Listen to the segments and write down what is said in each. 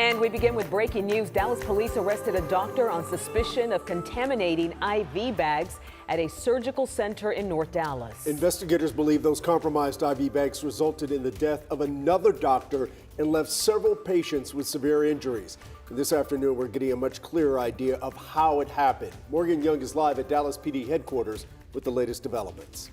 And we begin with breaking news. Dallas police arrested a doctor on suspicion of contaminating IV bags at a surgical center in North Dallas. Investigators believe those compromised IV bags resulted in the death of another doctor and left several patients with severe injuries. And this afternoon, we're getting a much clearer idea of how it happened. Morgan Young is live at Dallas PD headquarters with the latest developments.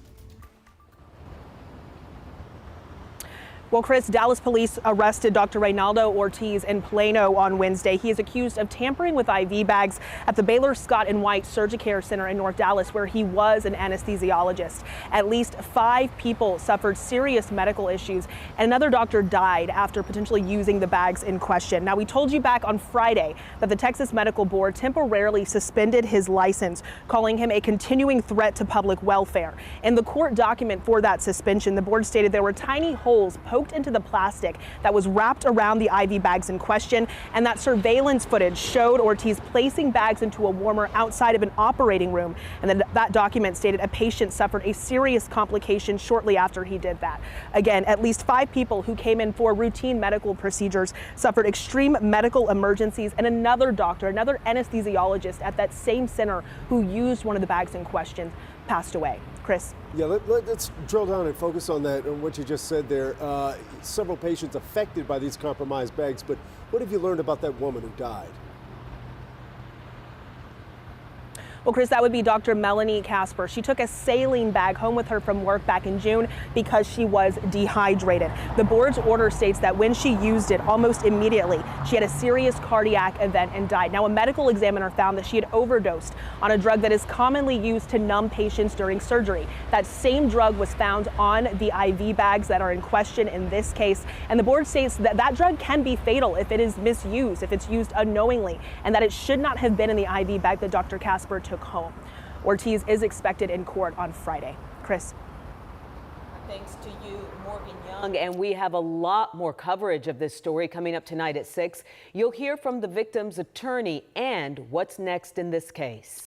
Well, Chris, Dallas police arrested Dr. Raynaldo Ortiz in Plano on Wednesday. He is accused of tampering with IV bags at the Baylor Scott and White Surgicare Center in North Dallas, where he was an anesthesiologist. At least 5 people suffered serious medical issues, and another doctor died after potentially using the bags in question. Now, we told you back on Friday that the Texas Medical Board temporarily suspended his license, calling him a continuing threat to public welfare. In the court document for that suspension, the board stated there were tiny holes poked into the plastic that was wrapped around the IV bags in question, and that surveillance footage showed Ortiz placing bags into a warmer outside of an operating room, and then that document stated a patient suffered a serious complication shortly after he did that. Again, at least 5 people who came in for routine medical procedures suffered extreme medical emergencies, and another doctor, another anesthesiologist at that same center who used one of the bags in question, passed away. Chris? Yeah, let's drill down and focus on that, on what you just said there. Several patients affected by these compromised bags, but what have you learned about that woman who died? Well, Chris, that would be Dr. Melanie Casper. She took a saline bag home with her from work back in June because she was dehydrated. The board's order states that when she used it almost immediately, she had a serious cardiac event and died. Now, a medical examiner found that she had overdosed on a drug that is commonly used to numb patients during surgery. That same drug was found on the IV bags that are in question in this case. And the board states that that drug can be fatal if it is misused, if it's used unknowingly, and that it should not have been in the IV bag that Dr. Casper took home. Ortiz is expected in court on Friday. Chris? Thanks to you, Morgan Young. And we have a lot more coverage of this story coming up tonight at 6. You'll hear from the victim's attorney and what's next in this case.